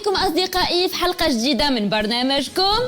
بكم أصدقائي في حلقة جديدة من برنامجكم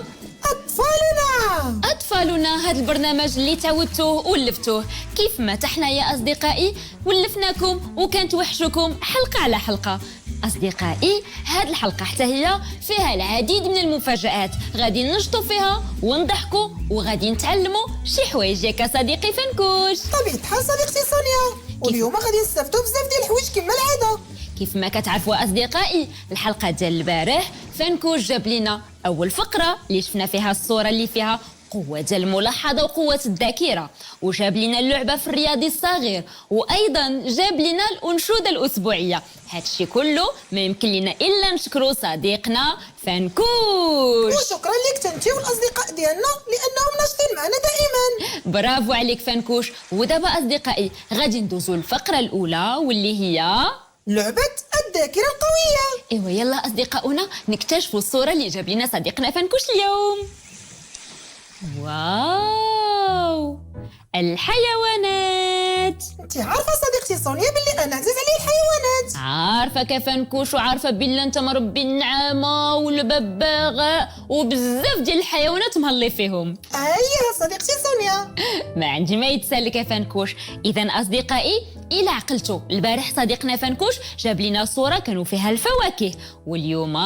أطفالنا. هذا البرنامج اللي تعودتوه ولفتوه كيف ما تحنا يا أصدقائي ولفناكم وكانت وحشكم حلقة على حلقة. أصدقائي هذه الحلقة حتى هي فيها العديد من المفاجآت، غادي ننشطوا فيها ونضحكوا وغادي نتعلموا شي حوايج ياك صديقي فنكوش. طبيعة الحال صديقتي سونيا، واليوم غادي نستافدوا بزاف ديال الحوايج كما العادة. كيف ما كتعرفوا أصدقائي الحلقة ديال البارح فنكوش جاب لنا أول فقرة اللي شفنا فيها الصورة اللي فيها قوة ديال الملاحظة وقوة الذاكرة، وجاب لنا اللعبة في الرياضي الصغير، وأيضا جاب لنا الأنشودة الأسبوعية. هادشي كله ما يمكن لنا إلا نشكروا صديقنا فنكوش. وشكرا لك انت والاصدقاء ديالنا لانهم ناشطين معنا دائما. برافو عليك فنكوش. ودابا أصدقائي غادي ندوزو الفقرة الأولى واللي هي لعبة الذاكرة القوية. ايوا يلا أصدقاؤنا نكتشفوا الصورة اللي جاب لنا صديقنا فنكوش اليوم. واو الحيوانات. انت عارفة صديقتي سونيا باللي انا عزيز علي الحيوانات. عارفة كفنكوش وعارفة بلي انت مربي النعامة والببغاء وبزاف ديال الحيوانات مهلي فيهم. اييه صديقتي سونيا. ما عندي ما يتسالك يا فنكوش. اذا اصدقائي الى عقلتوا البارح صديقنا فنكوش جاب لنا صورة كانوا فيها الفواكه، واليوم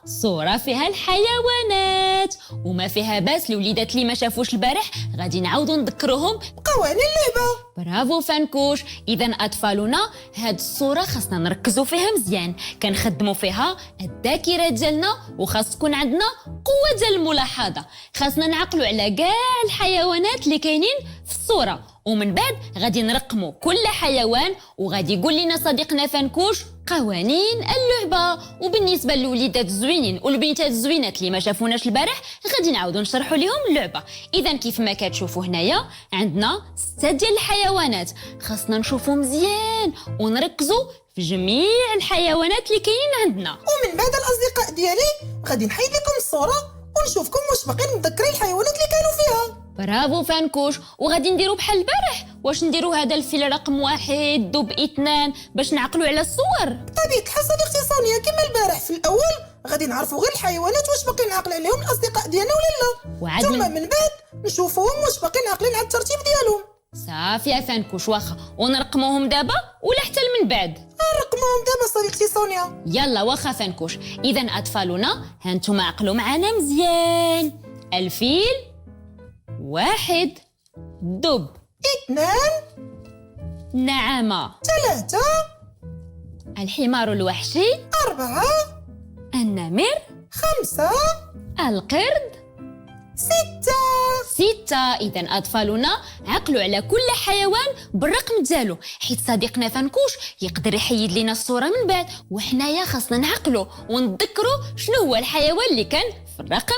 صورة فيها الحيوانات، وما فيها باس الوليدات اللي ما شافوش البارح غادي نعاودوا نذكروهم قوانين اللعبة. برافو فنكوش. اذا اطفالنا هاد الصوره خاصنا نركزوا فيها مزيان، كنخدموا فيها الذاكره ديالنا، وخاص تكون عندنا قوه ديال الملاحظه، خاصنا نعقلوا على كاع الحيوانات اللي كاينين في الصوره، ومن بعد غادي نرقموا كل حيوان وغادي يقول لنا صديقنا فنكوش قوانين اللعبه. وبالنسبه للوليدات الزوينين والبنيتات الزوينات اللي ما شافوناش البارح غادي نعاودوا نشرحوا لهم اللعبه. اذا كيف ما كتشوفوا هنايا عندنا 6 ديال الحيوانات، خاصنا نشوفوا مزيان ونركزوا في جميع الحيوانات اللي كاينين عندنا. ومن بعد الاصدقاء ديالي غادي نحيد لكم الصورة ونشوفكم واش باقيين متذكرين الحيوانات اللي كانوا فيها. برافو فانكوش. وغادي نديروا بحال البارح، واش نديروا هذا الفيل رقم 1 دب 2 باش نعقلوا على الصور. بطبيعة الحال صديقتي سونيا كما البارح في الاول غادي نعرفوا غير الحيوانات واش باقي نعقل عليهم الاصدقاء ديالنا ولا لا، ثم من بعد نشوفوهم واش باقي عاقلين على الترتيب ديالهم. صافي يا فانكوش واخا، ونرقموهم دابا ولا حتى من بعد؟ نرقموهم دابا صديقتي سونيا. يلا واخا فانكوش. اذا اطفالنا هانتم عقلوا معنا مزيان. الفيل 1، دب 2، نعامة 3، الحمار الوحشي 4، النمر 5، القرد 6. إذا أطفالنا عقلوا على كل حيوان بالرقم ديالو، حيت صديقنا فنكوش يقدر يحيد لنا الصورة من بعد، وحنايا خاصنا نعقلوا ونتذكروا شنو هو الحيوان اللي كان في الرقم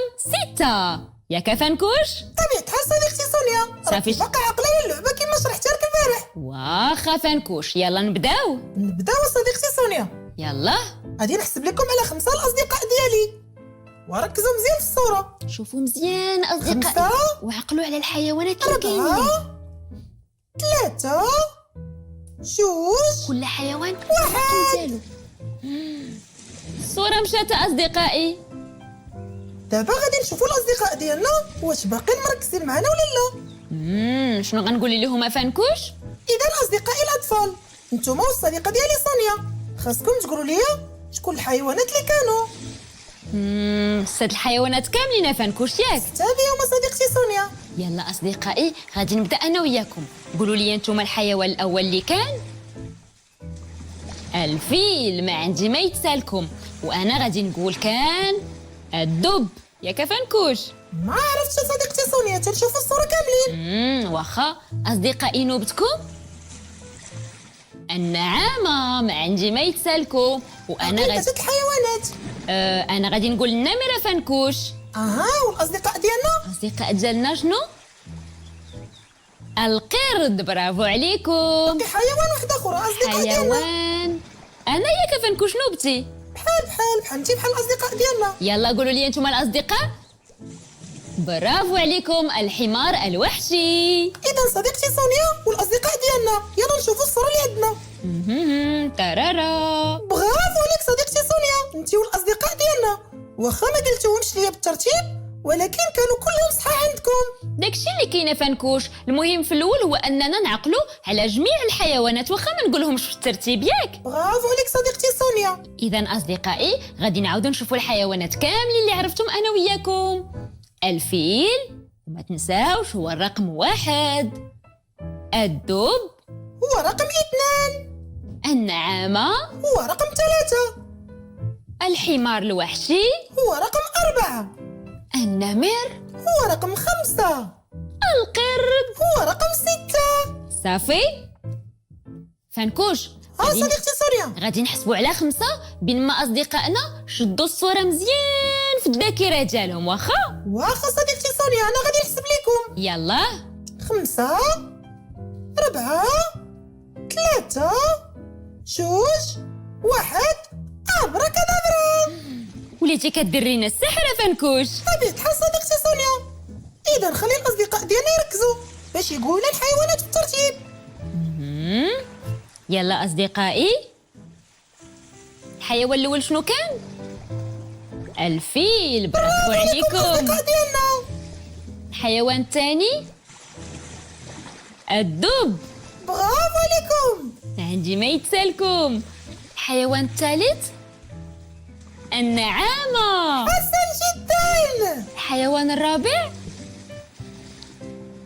6. ياك فنكوش؟ طبيعة الحال صديقتي سونيا. صافي باقي عاقلة على اللعبة كما شرحتها لك البارح. واخا فنكوش. يلا نبداو صديقتي سونيا. يلا غادي نحسب لكم على 5 الأصدقاء ديالي، وركزوا مزيان في الصورة. شوفوا مزيان أصدقائي 5، وعقلوا على الحيوانات اللي 4، كاينين. 3، 2، كل حيوان 1. ديالو. الصورة مشات أصدقائي. دابا غادي نشوفوا الأصدقاء ديالنا واش باقيين مركزين معنا ولا لا. شنو غنقول لهم فانكوش؟ إذا أصدقائي الأطفال نتوما والصديقة ديالي سونيا خاصكم تقولوا لي شكون الحيوانات اللي كانوا. 6 الحيوانات كاملين فانكوش ياك؟ تابعوا صديقتي سونيا. يلا أصدقائي غادي نبدأ أنا وياكم. قولوا لي أنتم الحيوان الأول اللي كان الفيل. ما عندي ما يتسالكم، وأنا غادي نقول كان الدب. ياك فانكوش؟ ما عرفتش صديقتي سونيا تنشوفوا الصورة كاملين. واخا أصدقائي نوبتكم النعامة. ما عندي ما يتسالكم، وأنا غادي الحيوانات. أنا غادي نقول النمرة فانكوش. والأصدقاء ديالنا؟ الأصدقاء ديالنا شنو؟ القرد. برافو عليكم. باقي حيوان واحد اخر اصدقاء ديالنا. حيوان انا ياك فنكوش نوبتي. بحال انت بحال الاصدقاء ديالنا. يلا قولوا لي انتم الاصدقاء. برافو عليكم الحمار الوحشي. اذا صديقتي سونيا والاصدقاء ديالنا يلا نشوفوا الصوره اللي عندنا. ترارا. برافو عليك صديقتي سونيا، انت والاصدقاء ديالنا واخا ما قلتوهمش ليا بالترتيب ولكن كانوا كلهم صحاح عندكم. داكشي اللي كاينه فنكوش. المهم في الاول هو اننا نعقلوا على جميع الحيوانات واخا ما نقولهمش في الترتيب، ياك؟ برافو عليك صديقتي سونيا. اذا اصدقائي غادي نعاودوا نشوفوا الحيوانات كاملين اللي عرفتم انا وياكم. الفيل، وما تنساوش هو الرقم 1. الدب هو رقم 2. النعامه هو رقم 3. الحمار الوحشي هو رقم 4. النمر هو رقم 5. القرد هو رقم 6. صافي فنكوش. صديقتي سوريا غادي نحسبوا على 5 بينما اصدقائنا شدوا الصوره مزيان في الذاكره ديالهم. واخا صديقتي سوريا انا غادي نحسب لكم. يلا 5 4 3 2 1. ابركادابرا. وليتي كديرينا السحر فنكوش. طبيعة الحال صديقتي سونيا. اذا خلي الاصدقاء ديالنا يركزوا باش يقولوا الحيوانات في الترتيب. يلا اصدقائي، الحيوان الاول شنو كان؟ الفيل. برافو عليكم الاصدقاء ديالنا. الحيوان الثاني الدب. برافو عليكم. عندي ما يتسالكم. الحيوان الثالث النعامه. حسن جدا. الحيوان الرابع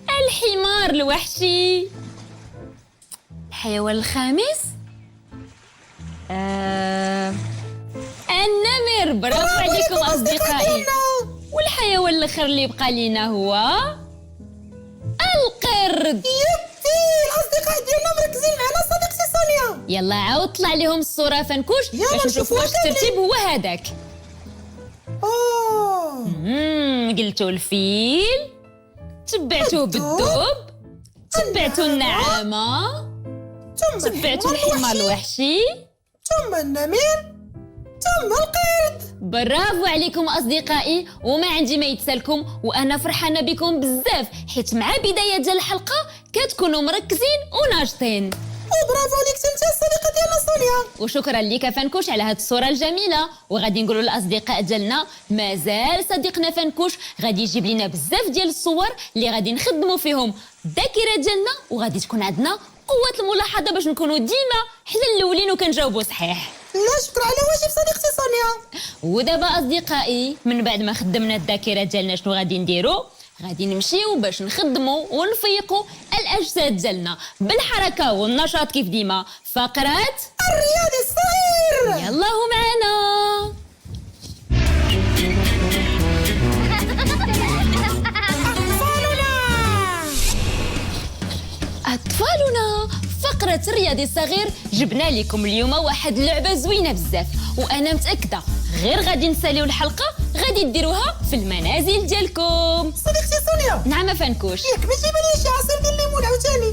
الحمار الوحشي. الحيوان الخامس النمر. برافو عليكم اصدقائي. والحيوان الاخر اللي بقى لينا هو القرد. يبي الاصدقاء ديالنا مركزين معنا صديقتي سونيا. يلا عاود طلع لهم الصوره فنكوش باش نشوفوا واش الترتيب هو هذاك. قلتوا الفيل، تبعتوه بالدب، تبعتوا النعامه، تبعتوا الحمار الوحشي، ثم النمر، ثم القرد. برافو عليكم اصدقائي. وما عندي ما يتسالكم، وانا فرحانه بكم بزاف حيت مع بدايه ديال الحلقه كتكونوا مركزين وناشطين. وبرافو عليك انت الصديقه ديالنا سونيا. وشكرا لك فنكوش على هاد الصوره الجميله. وغادي نقولوا للاصدقاء ديالنا مازال صديقنا فنكوش غادي يجيب لنا بزاف ديال الصور اللي غادي نخدموا فيهم الذاكره ديالنا، وغادي تكون عندنا قوه الملاحظه باش نكونوا ديما حنا الاولين وكنجاوبوا صحيح. لا شكرا على واجب صديقتي سونيا. ودابا اصدقائي من بعد ما خدمنا الذاكره ديالنا شنو غادي نديروا؟ غادي نمشيو باش نخدموا ونفيقوا الاجساد ديالنا بالحركه والنشاط كيف ديما. فقره الرياضي الصغير. يلا هو معنا. أطفالنا فقرة الرياضي الصغير جبنا لكم اليوم واحد اللعبة زوينة بزاف، وأنا متأكدة غير غادي نساليو الحلقة غادي ديروها في المنازل ديالكم. صديقتي سونيا. نعم فنكوش. ياك ما جايبه لي شي عصير ديال الليمون عاوتاني؟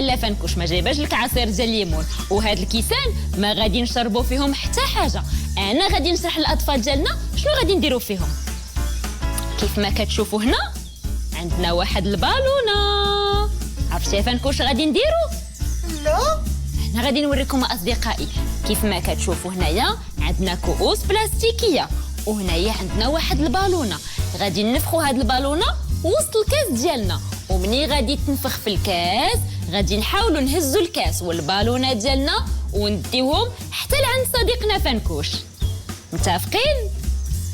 لا فنكوش ما جايباش لك عصير ديال الليمون، وهاد الكيسان ما غادي نشربوا فيهم حتى حاجة. أنا غادي نشرح للأطفال ديالنا شنو غادي نديرو فيهم. كيف ما كتشوفوا هنا عندنا واحد البالونة. عرفتي فنكوش غادي نديرو؟ لا انا غادي نوريكم اصدقائي. كيف ما كتشوفوا هنايا عندنا كؤوس بلاستيكيه، وهنايا عندنا واحد البالونه. غادي ننفخوا هاد البالونه وسط الكاس ديالنا، ومني غادي تنفخ في الكاس غادي نحاولوا نهزوا الكاس والبالونه ديالنا ونديوهم حتى لعند صديقنا فنكوش. متفقين؟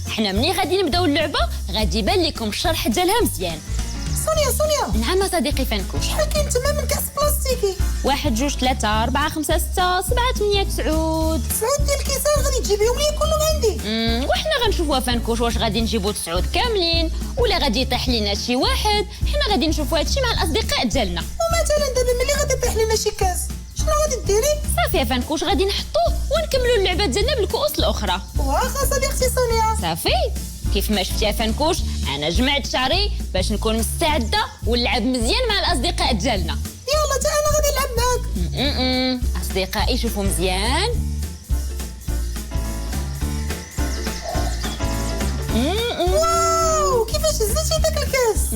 حنا مني غادي نبداو اللعبه غادي يبان لكم الشرح ديالها مزيان. سونيا نعم صديقي فنكوش. شحال كاين تما من كاس بلاستيكي؟ 1 2 3 4 5 6 7 8 9 9 ديال الكيسان غادي تجيبيهم لي كلهم عندي. وحنا غنشوفوها فنكوش واش غادي نجيبو 9 كاملين ولا غادي يطيح لينا شي واحد. حنا غادي نشوفوا هادشي مع الاصدقاء ديالنا. ومثلا دابا ملي غادي يطيح لينا شي كاس شنو غادي ديري؟ صافي يا فنكوش غادي نحطوه ونكملوا اللعبه ديالنا بالكؤوس الاخرى. واخا صديقتي سونيا. صافي كيف ما شفتي يا فنكوش انا جمعت شعري باش نكون مستعده ونلعب مزيان مع الاصدقاء ديالنا. يلا تا انا غادي نلعب معاك. اصدقائي شوفوا مزيان. واو كيفاش هزيتي داك الكاس؟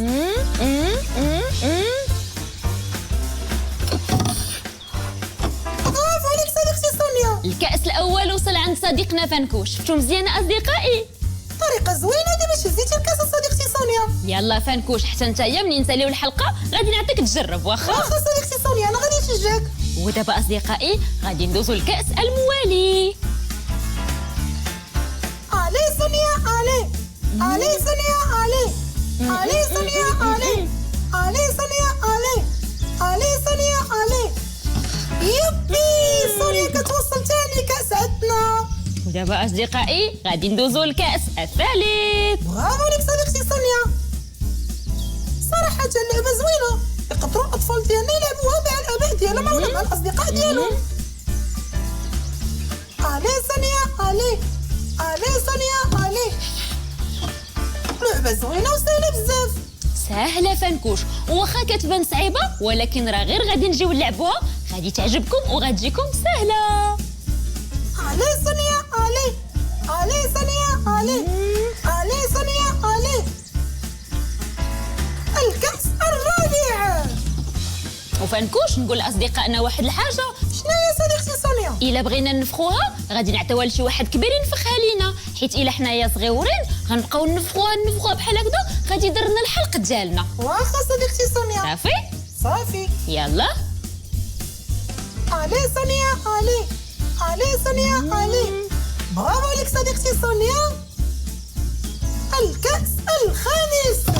برافو عليك صديقتي سونيا. الكأس الأول وصل عند صديقنا فنكوش، شفتوا مزيانه اصدقائي؟ طريقه زوينه دابا شزيتي الكاس صديقتي سونيا. يلا فنكوش، حتى نتايا منين نساليو الحلقه غادي نعطيك تجرب واخا صديقتي سونيا، انا غادي نشجعك. ودابا اصدقائي غادي ندوزو الكاس الموالي. علي سونيا علي، علي سونيا علي، علي سونيا علي، علي سونيا علي، علي سونيا علي. يبي سونيا كتوصل تاني كاس عندنا. ودابا اصدقائي غادي ندوزو الكاس الثالث. برافو عليك صديقتي سونيا، صراحة اللعبة زوينة، يقدروا الأطفال ديالنا يلعبوها مع الآباء ديالهم ولا مع الأصدقاء ديالهم. علي سونيا علي، علي سونيا علي. لعبة زوينة وسهلة بزاف. سهله فنكوش، واخا كتبان صعيبه ولكن راه غير غادي نجيو نلعبوها، غادي تعجبكم وغتجيكم سهله. علي سونيا علي، علي سونيا علي، علي سونيا علي. الكأس الرابع. وفنكوش نقول لاصدقائنا واحد الحاجه. شنو هي صديقتي سونيا؟ الا بغينا نفخوها غادي نعطيوها لشي واحد كبير ينفخها لينا، حيت الا حنايا صغيورين غنبقاو نفخوها بحال هكذا غادي يدير لنا الحلق ديالنا. واخا صديقتي سونيا. صافي صافي. يلا. علي سونيا علي، علي سونيا علي. برافو عليك صديقتي سونيا. الكأس الخامس.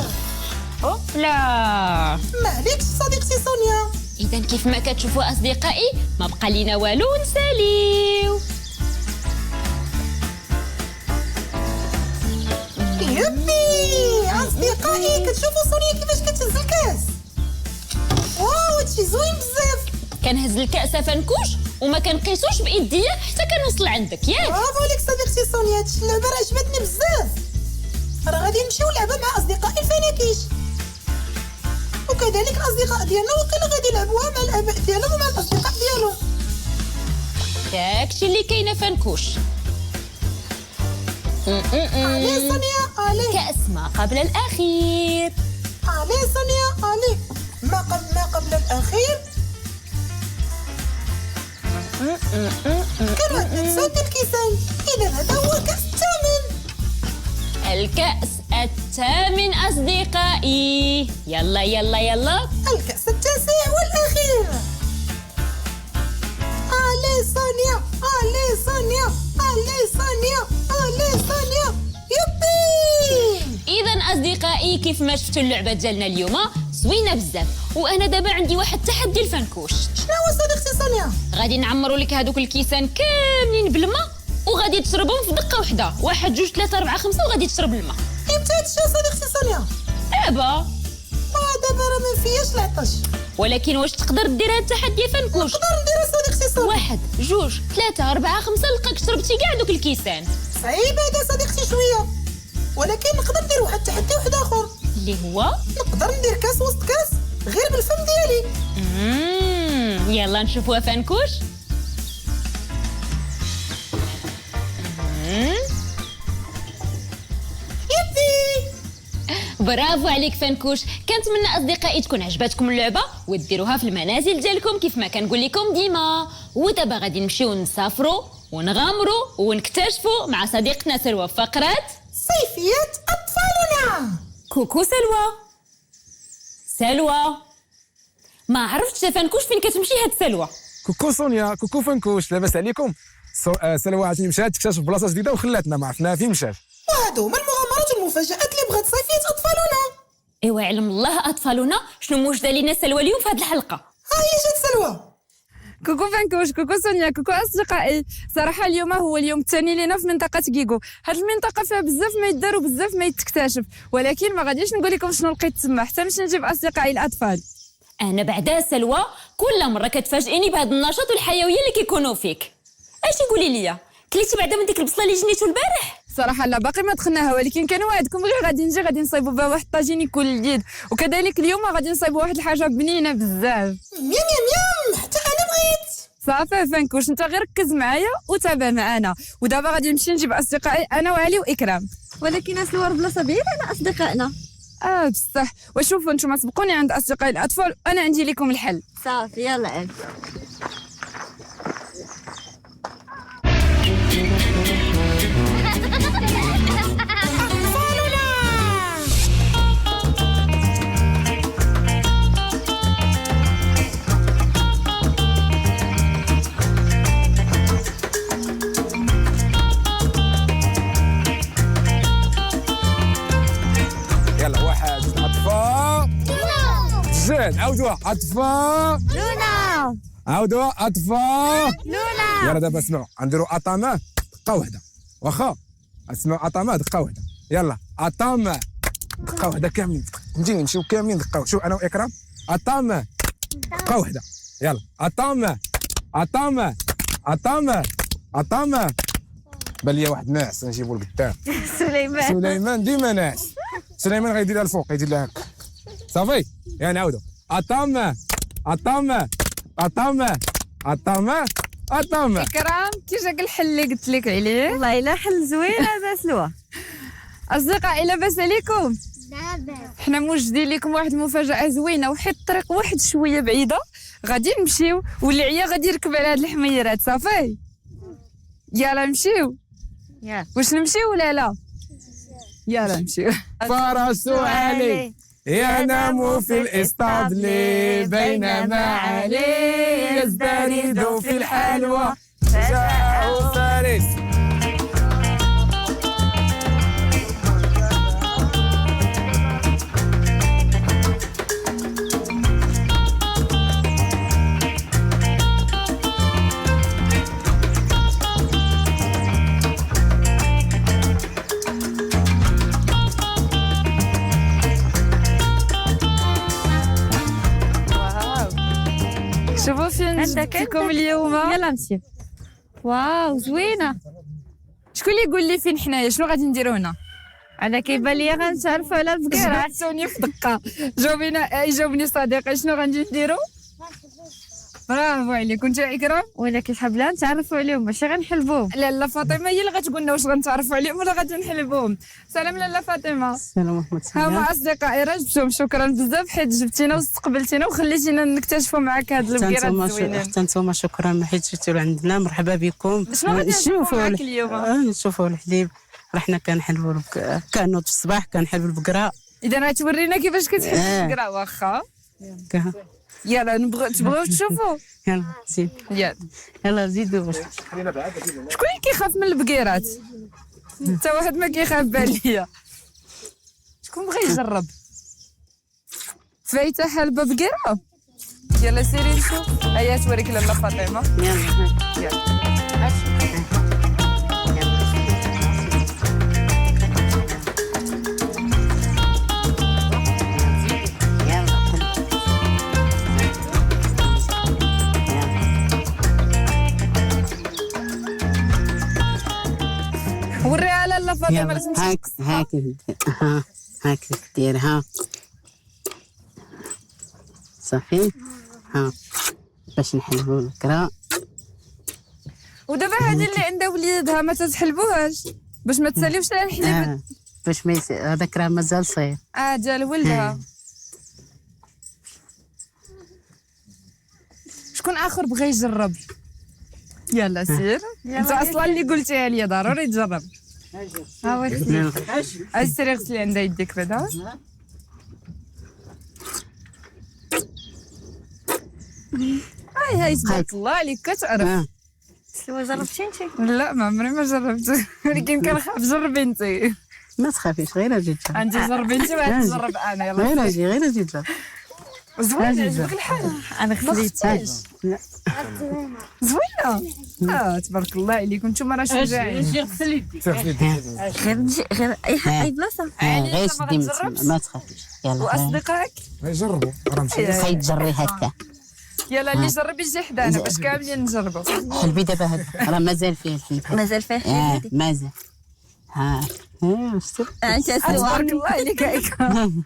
لا معليكش صديقتي سونيا. اذا كيف ما كتشوفوا اصدقائي ما بقى لينا والو نساليو. يبي اصدقائي كتشوفوا سونيا كيفاش كتهز الكاس. واو هادشي زوين بزاف. كنهز الكاس فنكوش وما كنقيسوش بايديا حتى كنوصل عندك ياك. برافو عليك صديقتي سونيا، هادشي اللعبه راه عجبتني بزاف. راه غادي نمشيو نلعبها مع اصدقائي الفناكيش، وكذلك الاصدقاء ديالنا وكل غادي يلعبوها مع الاباء ديالهم ومع الاصدقاء ديالهم. داكشي اللي كاينه فنكوش. علي سونيا علي. كأس ما قبل الأخير. علي سونيا علي. ما قبل الأخير. كان عندنا 9 الكيسان، إذا هذا هو الكأس الثامن. الكأس الثامن أصدقائي. يلا يلا يلا. الكأس التاسع والأخير. علي سونيا، علي سونيا، علي سونيا، علي سونيا. يبي. إذا أصدقائي كيف ما شفتوا اللعبة ديالنا اليوم زوينة بزاف، وأنا دابا عندي واحد التحدي لفنكوش. شنو هو صديقتي سونيا؟ غادي نعمروا لك هذوك الكيسان كاملين بالماء وغادي تشربهم في دقة واحدة، 1 2 3 4 5 وغادي تشرب الماء. امتى هادشي صديقتي سونيا؟ دابا. دابا راه ما فياش العطش. ولكن واش تقدر دير هذا التحدي فنكوش؟ نقدر نديرها صديقتي سونيا. 1 2 3 4 5 لقاك شربتي كاع دوك الكيسان. صعيب هذا صديقتي شويه، ولكن نقدر ندير واحد التحدي واحد اخر اللي هو نقدر ندير كاس وسط كاس غير بالفم ديالي. يلا نشوفوها فنكوش. يبي. برافو عليك فنكوش. كنتمنى اصدقائي تكون عجبتكم اللعبه وديروها في المنازل ديالكم كيف ما كنقول لكم ديما. ودابا غادي نمشيو نسافروا ونغامروا ونكتشفوا مع صديقتنا سلوى في فقره صيفية أطفالنا. كوكو سلوى. سلوى ما عرفتش فنكوش فين كتمشي هاد سلوى. كوكو سونيا، كوكو فنكوش، لاباس عليكم؟ سلوى عاد مشات تكتشف بلاصه جديده وخلاتنا ما عرفناها فين مشات. وهادو هما المغامرات والمفاجآت اللي بغات صيفية أطفالنا. ايوا علم الله اطفالنا شنو موجده لينا سلوى اليوم في هاد الحلقه. ها هي جات سلوى. كوكو فنكوش، كوكو سونيا، كوكو أصدقائي. صراحة اليوم هو اليوم الثاني لينا في منطقة كيكو. هاد المنطقة فيها بزاف ما يدار وبزاف ما يتكتشف، ولكن ما غاديش نقول لكم شنو لقيت تما حتى باش نجيب أصدقائي الأطفال. انا بعدا سلوى كل مره كتفاجئني بهذا النشاط والحيويه اللي كيكونوا فيك. اش قولي لي، كليتي بعدا من ديك البصله اللي جنيتو البارح؟ صراحة لا باقي ما دخلناها، ولكن كنوعدكم غير غادي نجي غادي نصايبوا بها واحد الطاجين يكون جديد، وكذلك اليوم غادي نصايبوا واحد الحاجة بنينة بزاف. ميم يم يم، حتى أنا بغيت. صافي فنكوش، انت غير ركز معايا وتابع معانا. ودابا غادي نمشي نجيب اصدقائي انا وعلي واكرام. ولكن سلوى بلاصه بعيده على اصدقائنا. بصح وشوفوا انتم سبقوني عند اصدقائي الاطفال، انا عندي لكم الحل. صافي يلا عاد. أطفاء زين عاودوها أطفاء لونا عاودوها أطفاء لونا. يلا دابا اسمعوا غنديروا أطامة دقة واحدة واخا اسمعوا أطامة دقة واحدة يلا أطامة دقة واحدة كاملين نجي نمشيو كاملين دقة شوف أنا وإكرام أطامة دقة واحدة يلا أطامة أطامة أطامة أطامة بان ليا واحد ناعس نجيبو لقدام سليمان ديما ناعس سليمان غيديرها الفوق يدير لها هكا صافي يا نعاودو أطامة أطامة أطامة أطامة أطامة إكرام كي جاك الحل اللي قلت لك عليه؟ والله إلا حل زوين هذا سلوى. أصدقائي لاباس عليكم؟ حنا موجدين لكم واحد المفاجأة زوينة وحيد الطريق واحد شوية بعيدة غادي نمشيو والعيا غادي يركب على هاد الحميرات صافي؟ يلا نمشيو واش نمشيو ولا لا؟ يلا نمشيو. فرس علي ينام في الإسطبل بينما علي يزدرد في الحلوى جاء فارس. شوفوا فين جبتكم اليوم. يلا نمشيو. واو زوينة. شكون اللي يقول لي فين حنايا شنو غادي نديرو هنا؟ أنا كيبان ليا غنتعرفوا على البقرة. جبتوني في دقة. جاوبني صديقي شنو غادي نديرو؟ برافو عليك. كنت إكرام؟ ولكن حبلا نتعرفوا عليهم ماشي غنحلبوهم. لاله فاطمه هي اللي غتقول لنا واش غنتعرفوا عليهم ولا غادي نحلبوهم. سلام لاله فاطمه. السلام ورحمة الله. هما اصدقائي راه جبتهم شكرا بزاف حيت جبتينا واستقبلتينا وخليتينا نكتشفوا معاك هاد البقرات الزوينين. حتى نتوما شكرا حيت جيتوا لعندنا مرحبا بكم. شنو غادي نشوفوا معاك اليوم؟ نشوفوا الحليب راه حنا كنحلبوا كنوض في الصباح كنحلبوا البقره. اذا غتورينا كيفاش كتحل البقره واخا. يلا تبغيو تشوفوا. يلا زيد يلا زيدوا باش شكون اللي كيخاف من البقيرات؟ حتى واحد ما كيخاف بان ليا. شكون بغى يجرب؟ فايته حلبه بقيره. يلا سيري نشوف. هيا توريك لاله فاطمه. يلا وريها لاله فاطمه لازم هاك ديرها صافي. ها باش نحلبوا البقره. ودابا هذه اللي عندها وليدها ما تتحلبوهاش باش ما تساليوش لها الحليب. باش ما هذاك راه مازال صغير. ديال ولدها. شكون اخر بغى يجرب؟ يلا سير. انت اصلا اللي قلتيها لي ضروري تجرب. ها هو سيري غسلي عندها يديك بعدا. هاي تبارك الله عليك كتعرف. سلوى جربتي انت؟ لا ما عمري ما جربت ولكن كنخاف. جربي انت. ما تخافيش غير اجي تجرب. انت جربي انت وغنجرب انا. يلا غير اجي تجرب. زوين عجبك الحال. انا خليتها. زوينه. تبارك الله عليكم نتوما راه شجاعين. غير نجي غير اي بلاصه. غير شدي ما تخافيش. يلا واصدقائك جربوا راه مشي خاي تجري هكا. يلا اللي جرب يجي حدانا باش كاملين نجربوا. حلبي دابا هذا راه مازال فيه الحليب. مازال فيه حليب. مازال. ها انت تبارك الله عليك إكرام.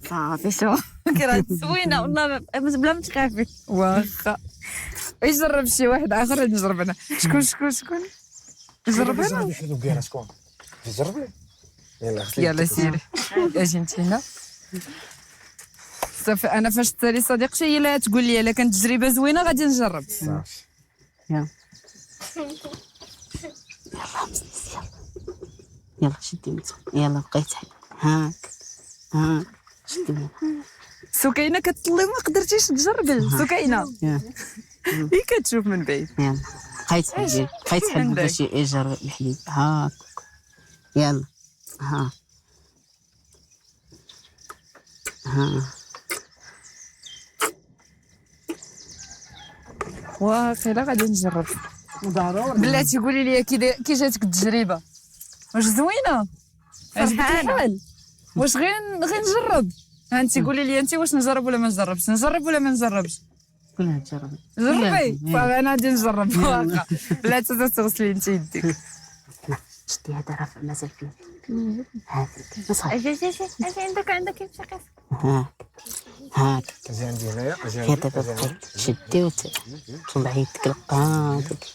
صافي شو كرات زوينه والله بلا ما تخافي. واخا يجرب شي واحد اخر نجرب انا. شكون جرب انا. شكون جربي. يلا سيري. اجي انت هنا صافي. انا فاش تسالي صديقتي هي لا تقول لي الا كانت تجربه زوينه غادي نجرب. صافي يلا يلا شدي يلا بقيت هاك شدي. سكينه كتطلي ما قدرتيش تجربي. سكينه هي كتشوف من بعيد. يلا بقيت حلبي باش يجرب الحليب. هاك يلا ها ها واقيلا غادي نجرب. بلاتي قولي لي كي جاتك التجربه؟ واش زوينه؟ عجبك الحال؟ واش غير نجرب؟ ها انت قولي لي انت واش نجرب ولا ما نجربش؟ نجرب ولا ما نجربش؟ كلها تجربي. جربي. انا غادي نجرب واقع. بلاتي تغسلي انت يديك. شتي هذا راه مازال فيه. هذا اجي عندك يمشي قيس. ها اجي عندي هنايا اجي هي دابا تشدي وتطلعي يدك لقاطك.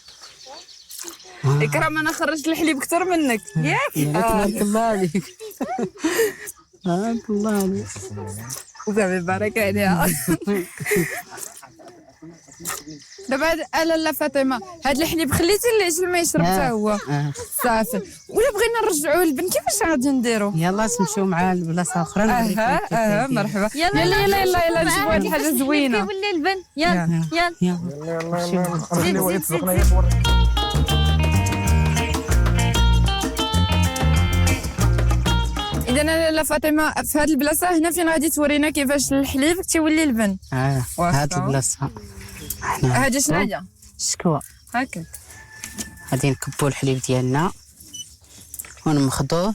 اكرام انا خرجت الحليب اكثر منك ياك؟ تبارك الله عليك. تبارك الله عليك. وصافي بارك عليها. دابا لاله فاطمه هاد الحليب خليتي العجل ما يشرب حتى هو صافي. ولا بغينا نرجعوه للبن كيفاش غادي نديرو؟ يلا نمشيو مع البلاصه اخرى. مرحبا. يلا نجيبو واحد الحاجه زوينه. كيولي البن يلا اذا لاله فاطمه في هاد البلاصه هنا فين غادي تورينا كيفاش الحليب تيولي البن. هاد البلاصه هادي شنو هي؟ الشكوى. هكاك غادي نكبو الحليب ديالنا ونمخضوه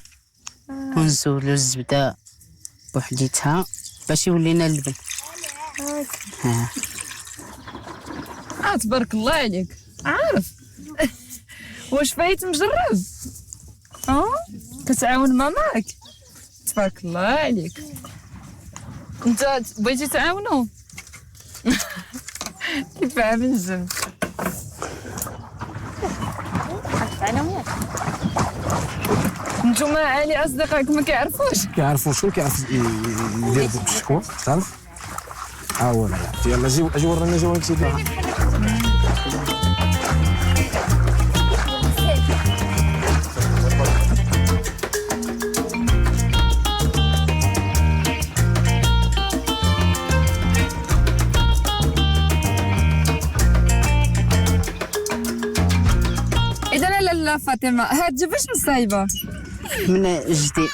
ونزولو الزبده بوحديتها باش يولي لنا اللبن. تبارك الله عليك عارف. واش فايت مجرب؟ كتعاون ماماك؟ تبارك الله عليك. انت بغيتي تعاونوا؟ كيف عامل الجن؟ نتوما عالي اصدقائك ما كيعرفوش شكون كيعرف يدير ديك الشكوى تعرف. ولا يلا اجي ورينا جوانب سيدي. لا فاطمه هاد باش نصايبه من جدي.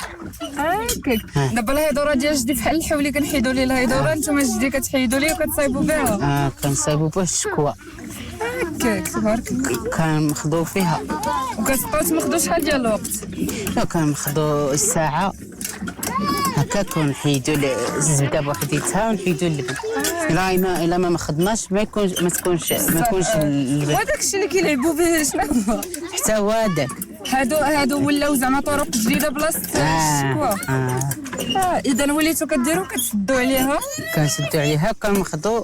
هكاك دابا الهيدوره ديال جدي بحال الحولي كنحيدوا ليه الهيدوره نتوما جدي كتحيدوا ليه وكتصايبوا بها. كنصايبوا بها الشكوى. هكاك تبارك الله. كنمخضوا فيها وكتبقاو تمخضوا شحال ديال الوقت؟ لا كنمخضوا الساعه هكاك ونحيدوا الزبده بوحديتها ونحيدوا اللبن. الا ما مخدناش ما تكونش اللبن. وهذاك الشيء اللي كيلعبوا به شنو هو؟ حتى هو هذاك. هادو ولاو زعما طرق جديده بلاصه الشكوى. اذا وليتوا كديروا كتسدوا عليها. كنسدوا عليها كنمخضوا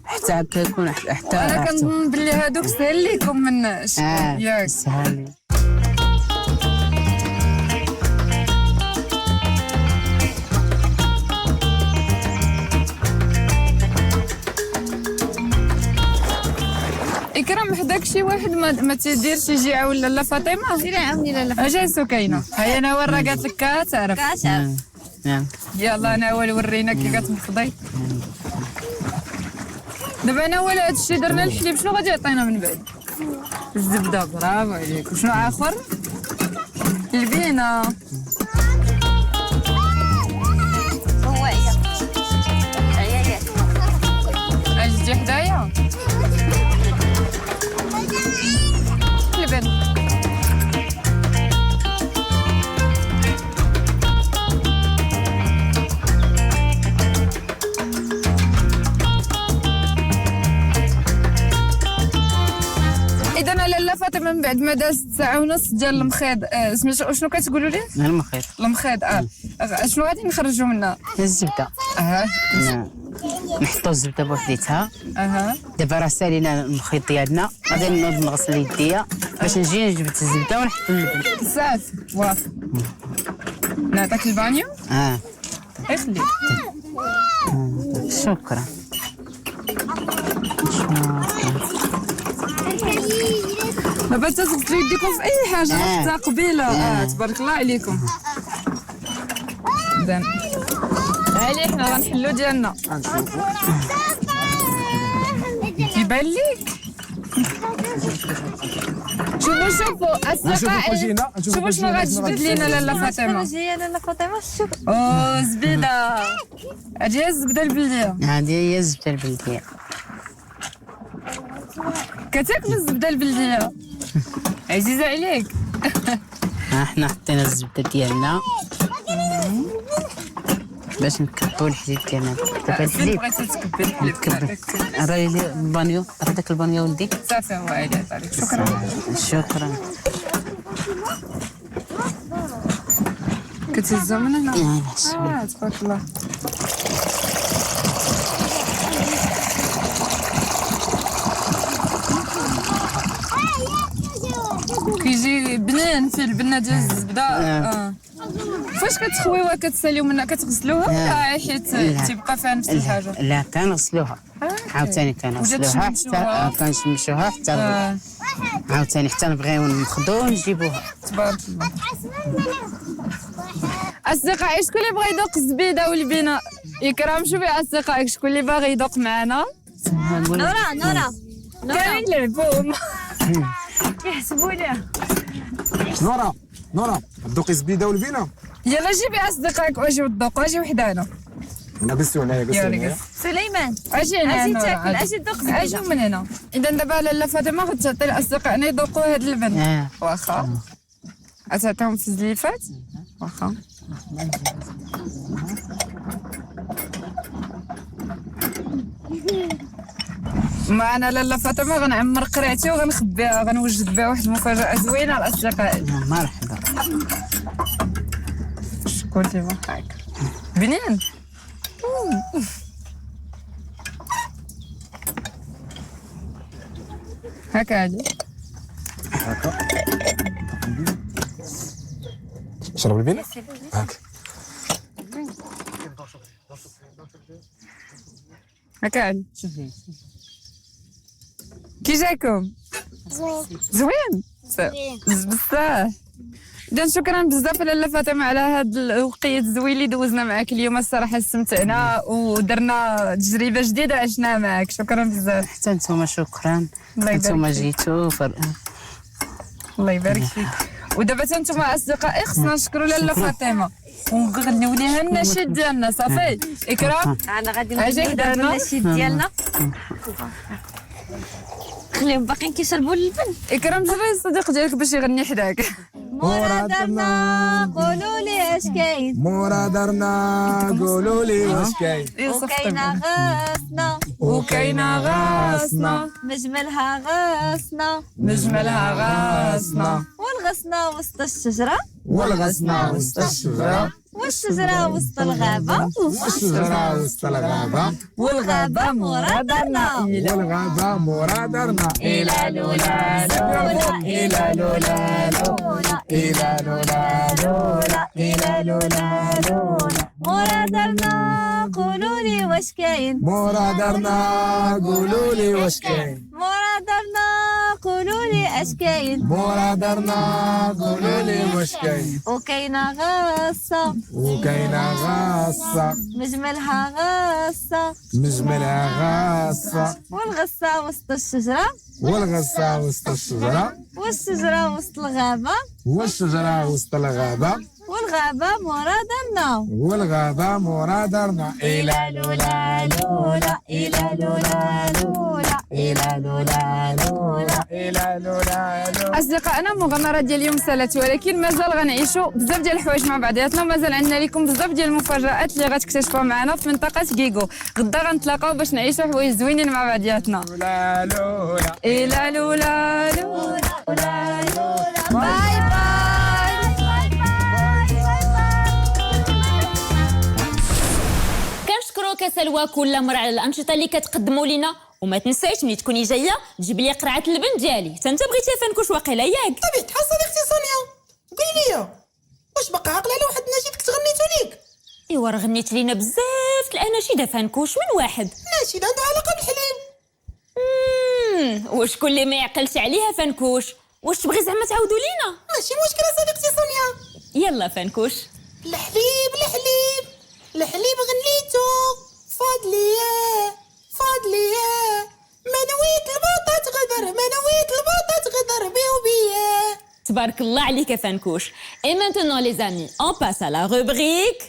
حتى كيكون حتى. انا كنظن بلي هادوك سهل ليكم من الشكوى ياك. سهل. اكرام حداك شي واحد ما تيديرش يجي يعاون لاله فاطمه. سيري عاوني لاله. اجا سكينه هيا انا ورا قالت لك كتعرف. يلا انا اول ورينا كي كتمخضي. دابا انا ولا هاد الشيء درنا الحليب شنو غادي يعطينا من بعد؟ الزبده. برافو عليك. وشنو اخر؟ البينه. هو هي اجي حدايا اللبن. اذا لاله فاطمه من بعد ما دازت ساعه ونص ديال المخيض شنو كتقولوا ليه؟ المخيض. شنو غادي نخرجوا منها؟ الزبده. نحطوا الزبده بوحديتها. دابا راه سالينا المخيط ديالنا غادي نوض نغسل يديا باش نجي نجبد الزبده ونحط اللبن. صافي وافي. نعطيك البانيو. خليك. شكرا. دابا تغسلوا يديكم في اي حاجه حتى قبيله. تبارك الله عليكم. اذا علي حنا غنحلو ديالنا. يبان ليك شوفوا اصدقائي، شوفوا شنو غتجبد لينا لاله فاطمه. جايه لاله فاطمه شوف. زبيده، هذه هي الزبده البلديه. هذه هي الزبده البلديه. كتاكل الزبده البلديه عزيزه عليك. حنا حطينا الزبده ديالنا باش نكبوا الحليب ديالنا. دابا الحليب بغيتي تكبي الحليب نكبل. راه لي البانيو، راه داك البانيو ولدي. صافي هو عليه عليك. شكرا. شكرا. كتهزو من هنا. تبارك الله. كيجي بنان في البنه ديال الزبده. فاش كتخويوها كتساليو منها كتغسلوها ولا حيت تيبقى فيها نفس الحاجه؟ لا كنغسلوها عاوتاني كنغسلوها حتى كنشمشوها حتى عاوتاني حتى نبغيو ناخذو ونجيبوها. تبارك الله. اصدقائي شكون اللي بغى يذوق الزبيده والبنه؟ اكرام شوفي اصدقائك شكون اللي باغي يذوق معنا؟ نورا كاين يلعبوا يحسبوا ليها. نورا دوقي الزبيده والبنه. يلا جيبي اصدقائك واجيو تذوقوا. اجي وحدانا. نقصوا هنايا سليمان اجي هنا. اجي تاكل اجي تذوق اجي من هنا. اذا دابا لاله فاطمه غتعطي لاصدقائنا يذوقوا هذا اللبن. واخا غتعطيهم في الزليفات. واخا معنا لاله فاطمه غنعمر قرعتي وغنخبيها، غنوجد بها واحد المفاجاه زوينه لاصدقائي. مرحبا. شكون اللي معاك؟ بنين. هكا هادي هكا شرب البنه هاك. هكا هادي. كي جاكم؟ زوين بزاف. إذا شكرا بزاف لاله فاطمه على هذا الوقيت الزوين اللي دوزنا معك اليوم. الصراحه استمتعنا ودرنا تجربه جديده عشناها معك. شكرا بزاف. حتى نتوما شكرا. الله يبارك نتوما فيك. جيتو الله يبارك فيك. ودابا نتوما اصدقائي خصنا نشكروا لاله فاطمه ونغنيو ليها النشيد ديالنا. صافي اكرام انا غادي أجي نغنيو دابا. دابا النشيد ديالنا. خليهم باقيين كيشربوا اللبن. اكرام جري الصديق ديالك باش يغني حداك. مورا درنا قولوا لي اش كاين. مورا درنا قولوا لي واش كاين. وكاينه غاسنا وكاينه غاسنا مجملها غاسنا مجملها غاسنا والغسنا وسط الشجره والغسنا وسط الشجره والشجره وسط الغابه والشجره وسط الغابه والغابه مورا درنا. والغابه مورا درنا. إلى لولا لولا إلى لولا لولا إلى لولا لولا إلى لولا لولا مورا درنا قولوا لي واش كاين. مورا درنا قولوا لي واش كاين. مورا درنا قولوا لي اش كاين. مورا درنا قولوا لي واش كاين. وكاينه غاصه وكاينه غاصه مجملها غاصه مجملها غاصه والغصه وسط الشجره والغصه وسط الشجره والشجره وسط الغابه والشجره وسط الغابه والغابه مورا درنا. والغابه مورا درنا. إلى لولا لولا إلى لولا لولا إلى لولا لولا إلى لولا لولا. اصدقائنا المغامره ديال اليوم سالت، ولكن مازال غنعيشوا بزاف ديال الحوايج مع بعضياتنا ومازال عندنا لكم بزاف ديال المفاجآت اللي غتكتشفوها معنا في منطقه كيكو. غدا غنتلاقاو باش نعيشوا حوايج زوينين مع بعضياتنا. لولا لولا الى لولا لولا باي باي. كنشكروك سلوى كل مره على الانشطه اللي كتقدموا لنا، وما تنسايش ملي تكوني جايه تجيب لي قرعه اللبن ديالي. حتى انت بغيتي فنكوش واقيلا ياك؟ طبيعة الحال صديقتي سونيا. قولي لي واش باقا عاقله على واحد النشيد كنت غنيتو ليك؟ ايوا راه غنيت لينا بزاف الاناشيد فنكوش. من واحد نشيد عنده علاقه بالحليب. وشكون اللي ما يعقلش عليها فنكوش؟ واش تبغي زعما تعاودوا لينا؟ ماشي مشكله صديقتي سونيا. يلا فنكوش. الحليب الحليب الحليب غنيتو فاضليه فاضليه ما نويت البوطه تغدر ما نويت البوطه تغدر بيه وبيه Tabarakallah عليك فنكوش. Et maintenant les amis, on passe à la rubrique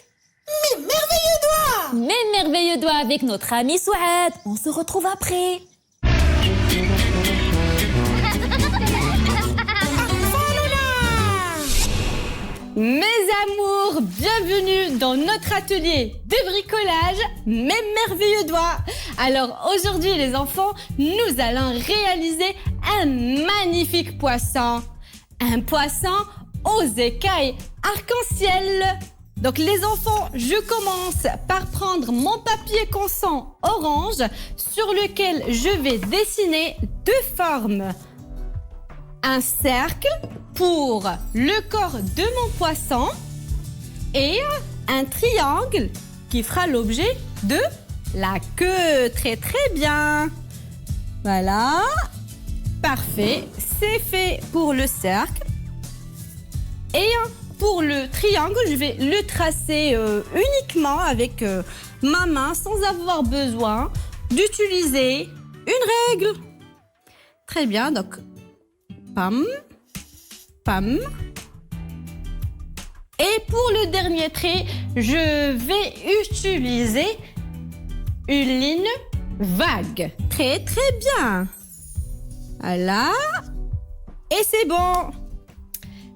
Mes merveilleux doigts. Mes merveilleux doigts avec notre ami Souad. On se retrouve après. Mes amours, bienvenue dans notre atelier de bricolage, mes merveilleux doigts. Alors aujourd'hui les enfants, nous allons réaliser un magnifique poisson. Un poisson aux écailles arc-en-ciel. Donc les enfants, je commence par prendre mon papier constant orange sur lequel je vais dessiner deux formes. Un cercle pour le corps de mon poisson et un triangle qui fera l'objet de la queue. Très très bien. Voilà. Parfait. C'est fait pour le cercle. Et pour le triangle, je vais le tracer uniquement avec ma main sans avoir besoin d'utiliser une règle. Très bien. Donc, pam, pam. Et pour le dernier trait, je vais utiliser une ligne vague. Très, très bien. Voilà. Et c'est bon.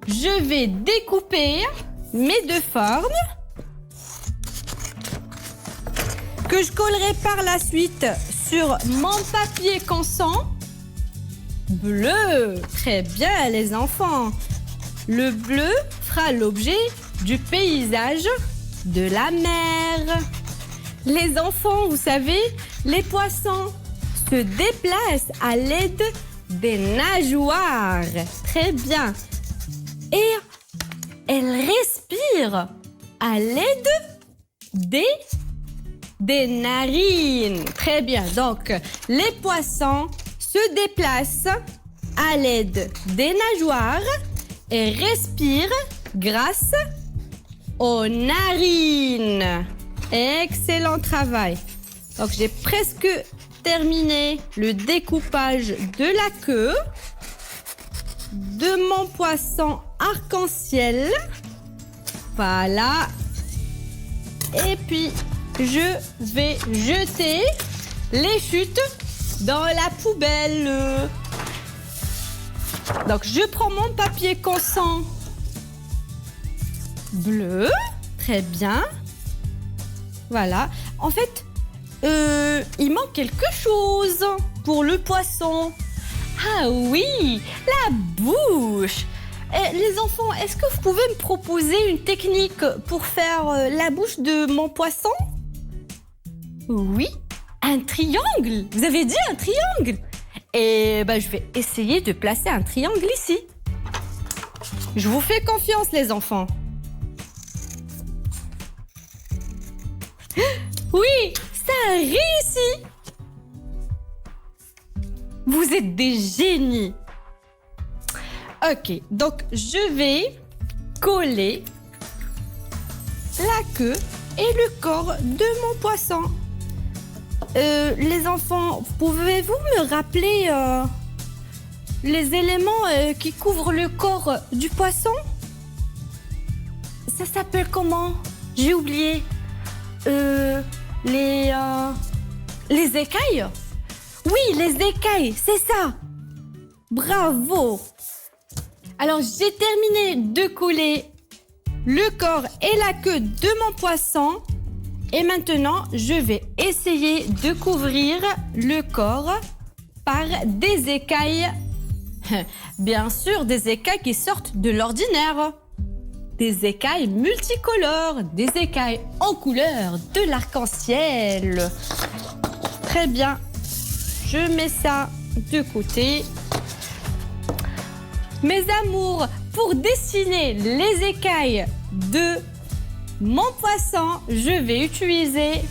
Je vais découper mes deux formes que je collerai par la suite sur mon papier constant bleu. Très bien les enfants. Le bleu fera l'objet du paysage de la mer. Les enfants, vous savez, les poissons se déplacent à l'aide des nageoires. Très bien. Et elles respirent à l'aide des narines. Très bien. Donc, les poissons se déplacent à l'aide des nageoires et respirent grâce aux narines. Excellent travail. Donc, j'ai presque terminé le découpage de la queue de mon poisson arc-en-ciel. Voilà. Et puis, je vais jeter les chutes dans la poubelle. Donc, je prends mon papier constant bleu. Très bien. Voilà. En fait, il manque quelque chose pour le poisson. Ah oui, la bouche. Les enfants, est-ce que vous pouvez me proposer une technique pour faire la bouche de mon poisson? Oui, un triangle. Vous avez dit un triangle? Et je vais essayer de placer un triangle ici. Je vous fais confiance, les enfants. Oui, ça a réussi. Vous êtes des génies. Ok, donc je vais coller la queue et le corps de mon poisson. Les enfants, pouvez-vous me rappeler les éléments qui couvrent le corps du poisson? Ça s'appelle comment? J'ai oublié. Les écailles? Oui, les écailles, c'est ça. Bravo. Alors, j'ai terminé de coller le corps et la queue de mon poisson. Et maintenant, je vais essayer de couvrir le corps par des écailles. Bien sûr, des écailles qui sortent de l'ordinaire. Des écailles multicolores, des écailles en couleur de l'arc-en-ciel. Très bien. Je mets ça de côté. Mes amours, pour dessiner les écailles de mon poisson, je vais utiliser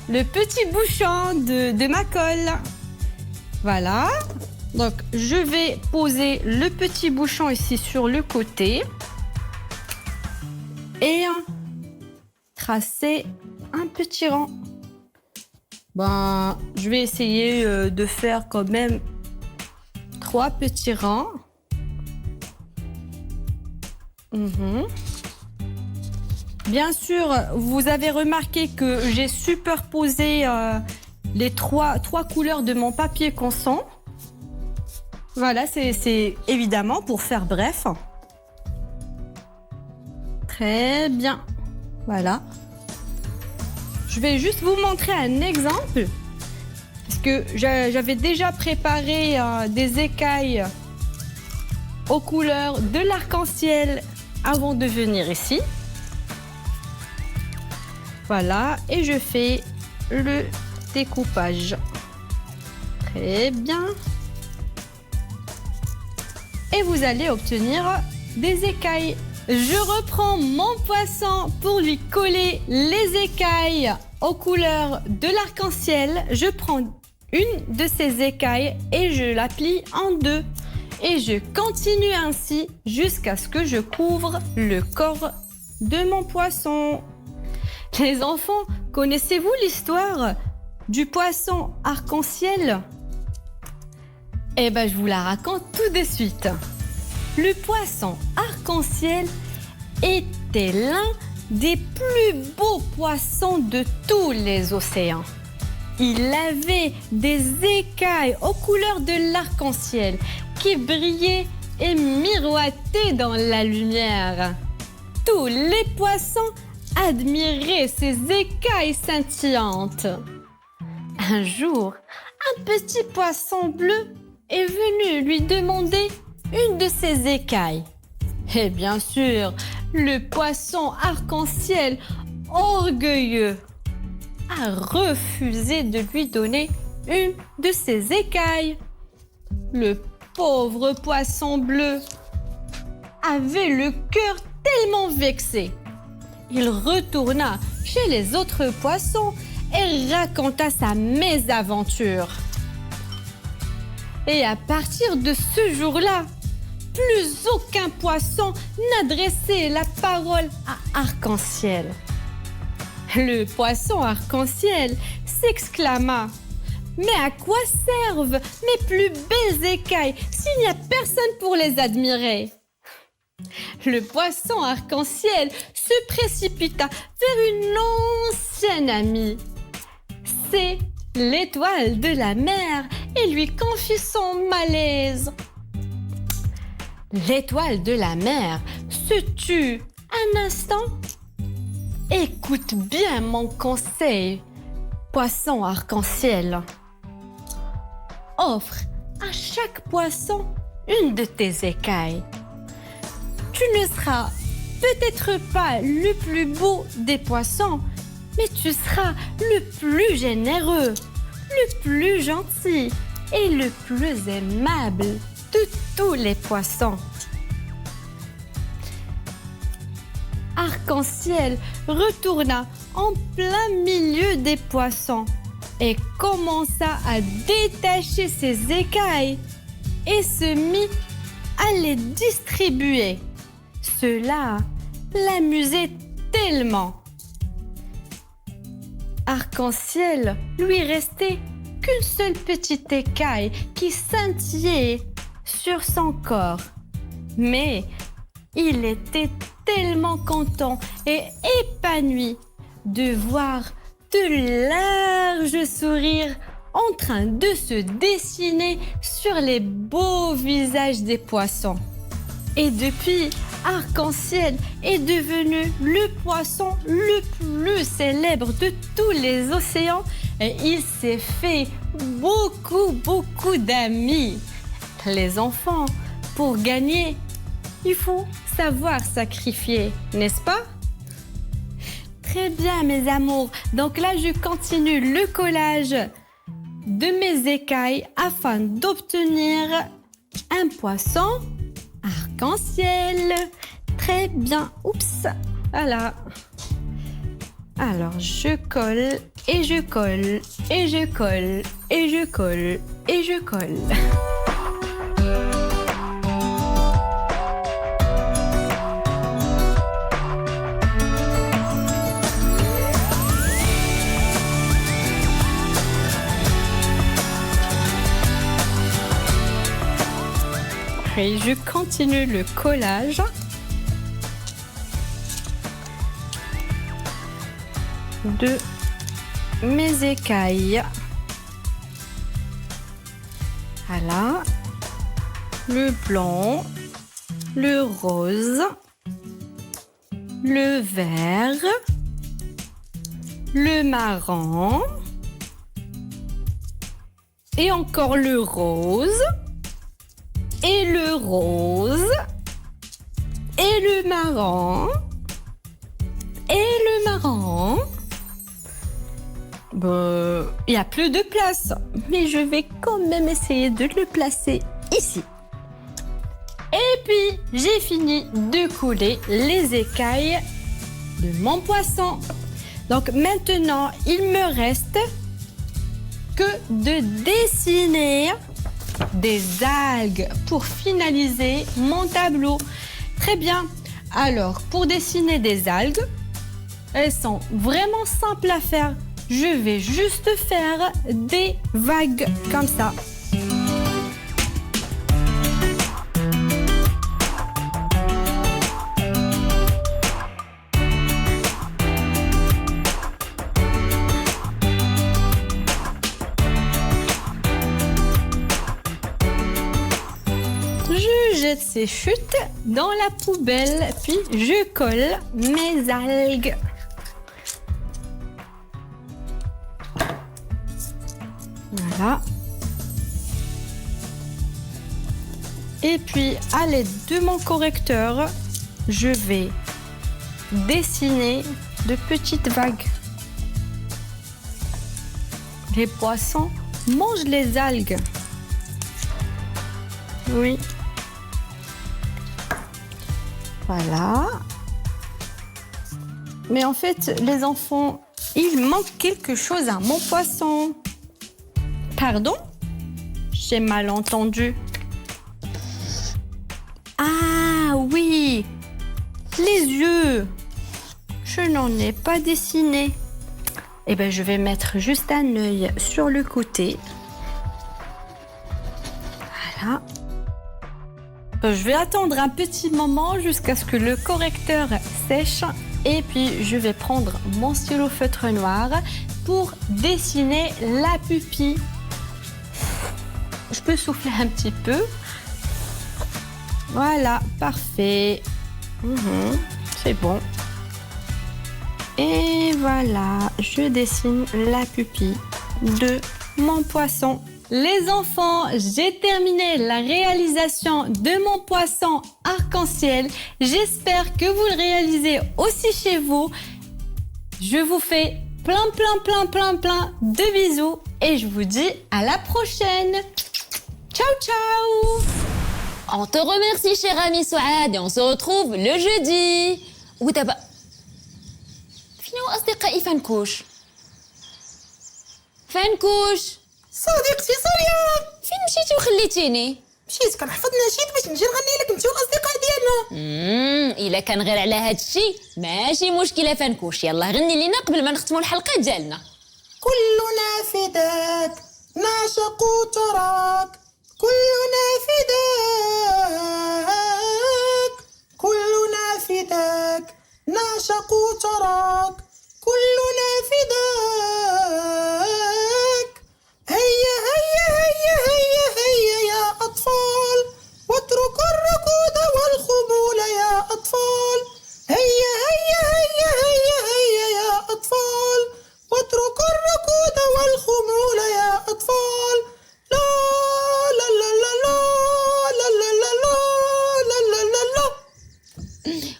le petit bouchon de ma colle. Voilà. Donc, je vais poser le petit bouchon ici sur le côté. Et tracer un petit rang. Je vais essayer de faire quand même 3 petits rangs. Mhm. Bien sûr, vous avez remarqué que j'ai superposé les trois couleurs de mon papier consent. Voilà, c'est évidemment pour faire bref. Très bien. Voilà. Je vais juste vous montrer un exemple. Parce que j'avais déjà préparé des écailles aux couleurs de l'arc-en-ciel avant de venir ici. Voilà, et je fais le découpage. Très bien. Et vous allez obtenir des écailles. Je reprends mon poisson pour lui coller les écailles aux couleurs de l'arc-en-ciel. Je prends une de ces écailles et je la plie en deux. Et je continue ainsi jusqu'à ce que je couvre le corps de mon poisson. Les enfants, connaissez-vous l'histoire du poisson arc-en-ciel? Eh bien, je vous la raconte tout de suite. Le poisson arc-en-ciel était l'un des plus beaux poissons de tous les océans. Il avait des écailles aux couleurs de l'arc-en-ciel qui brillaient et miroitaient dans la lumière. Tous les poissons admiraient ces écailles scintillantes. Un jour, un petit poisson bleu est venu lui demander une de ses écailles. Et bien sûr, le poisson arc-en-ciel, orgueilleux, a refusé de lui donner une de ses écailles. Le pauvre poisson bleu avait le cœur tellement vexé. Il retourna chez les autres poissons et raconta sa mésaventure. Et à partir de ce jour-là, plus aucun poisson n'adressait la parole à Arc-en-Ciel. Le poisson arc-en-ciel s'exclama: « Mais à quoi servent mes plus belles écailles s'il n'y a personne pour les admirer ?» Le poisson arc-en-ciel se précipita vers une ancienne amie. C'est l'étoile de la mer et lui confie son malaise. L'étoile de la mer se tut un instant. Écoute bien mon conseil, poisson arc-en-ciel. Offre à chaque poisson une de tes écailles. Tu ne seras peut-être pas le plus beau des poissons, mais tu seras le plus généreux, le plus gentil et le plus aimable de tous les poissons. Arc-en-ciel retourna en plein milieu des poissons et commença à détacher ses écailles et se mit à les distribuer. Cela l'amusait tellement. Arc-en-ciel lui restait qu'une seule petite écaille qui scintillait sur son corps. Mais il était tellement content et épanoui de voir de larges sourires en train de se dessiner sur les beaux visages des poissons. Et depuis, Arc-en-Ciel est devenu le poisson le plus célèbre de tous les océans et il s'est fait beaucoup d'amis. Les enfants, pour gagner, il faut savoir sacrifier, n'est-ce pas? Très bien, mes amours. Donc là, je continue le collage de mes écailles afin d'obtenir un poisson arc-en-ciel. Très bien. Oups. Voilà. Alors, je colle et je colle et je colle et je colle et je colle. Et je continue le collage. de mes écailles. Voilà. Le blanc, le rose, le vert, le marron et encore le rose et le rose et le marron et le marron. Bon, il n'y a plus de place, mais je vais quand même essayer de le placer ici. Et puis, j'ai fini de couler les écailles de mon poisson. Donc maintenant, il me reste que de dessiner des algues pour finaliser mon tableau. Très bien. Alors, pour dessiner des algues, elles sont vraiment simples à faire. Je vais juste faire des vagues comme ça. Je jette ces chutes dans la poubelle, puis je colle mes algues. Voilà. Et puis, à l'aide de mon correcteur, je vais dessiner de petites vagues. Les poissons mangent les algues. Oui. Voilà. Mais en fait, les enfants, il manque quelque chose à mon poisson. Pardon? J'ai mal entendu. Ah oui, les yeux. Je n'en ai pas dessiné. Eh bien, je vais mettre juste un œil sur le côté. Voilà. Je vais attendre un petit moment jusqu'à ce que le correcteur sèche. Et puis, je vais prendre mon stylo feutre noir pour dessiner la pupille. Je peux souffler un petit peu. Voilà, parfait. C'est bon. Et voilà, je dessine la pupille de mon poisson. Les enfants, j'ai terminé la réalisation de mon poisson arc-en-ciel. J'espère que vous le réalisez aussi chez vous. Je vous fais plein de bisous et je vous dis à la prochaine. Ciao, ciao! On te remercie, cher ami Souad, et on se retrouve le jeudi. ودابا فينو أصدقائي فنكوش؟ فنكوش صديقتي سوريا، فين مشيتي وخليتيني؟ مشيت كنحفظ نشيد باش نجي نغني لك انت والاصدقاء ديالنا. الا كان غير على هاد الشيء ماشي مشكله فنكوش. يلا غني لينا قبل ما نختموا الحلقه ديالنا. كلنا فداك نعشق تراك، كلنا فداك، كلنا فداك نعشق تراك، كلنا فداك. هيا هيا هيا هيا هيا يا أطفال، واتركوا الركود والخمول يا أطفال. هيا هيا هيا هيا هيا يا أطفال، واتركوا الركود والخمول يا أطفال. لا لا لا لا لا لا لا لا لا لا لا.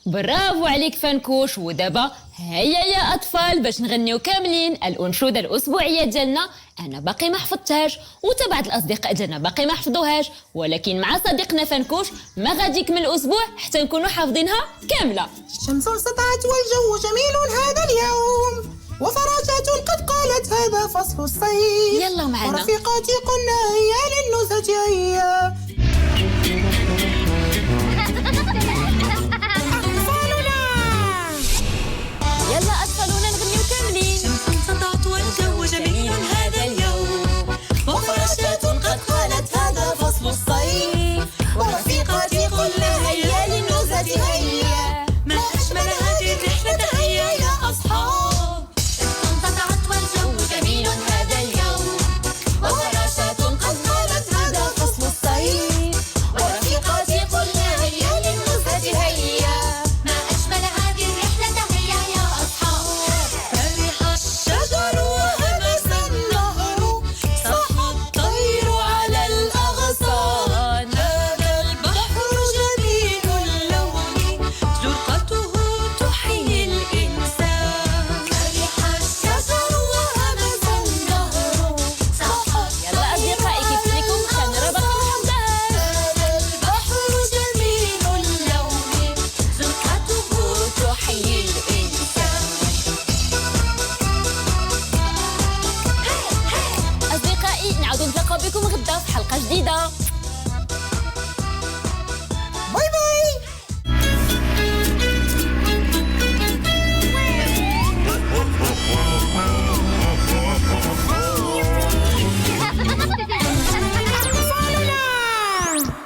برافو عليك فنكوش. ودابا هيا يا اطفال باش نغنيو كاملين الانشوده الاسبوعيه ديالنا. انا باقي ما حفظتهاش وتبعض الاصدقاء ديالنا باقي ما حفظوهاش، ولكن مع صديقنا فنكوش ما غادي يكمل الاسبوع حتى نكونوا حافظينها كامله. الشمس سطعت والجو جميل هذا اليوم، وفراشات قد قالت هذا فصل الصيف. يلا معنا ورفيقاتي قلنا هيا للنزهة هيا. يلا اطفالنا نغنيو كاملين. الشمس سطعت والجو جميل هذا اليوم، وفراشات قد قالت هذا فصل الصيف، ورفيقاتي قلنا هيا للنزهة هيا. ما أجمل هذه الرحلة هيا يا أصحاب. جديدة.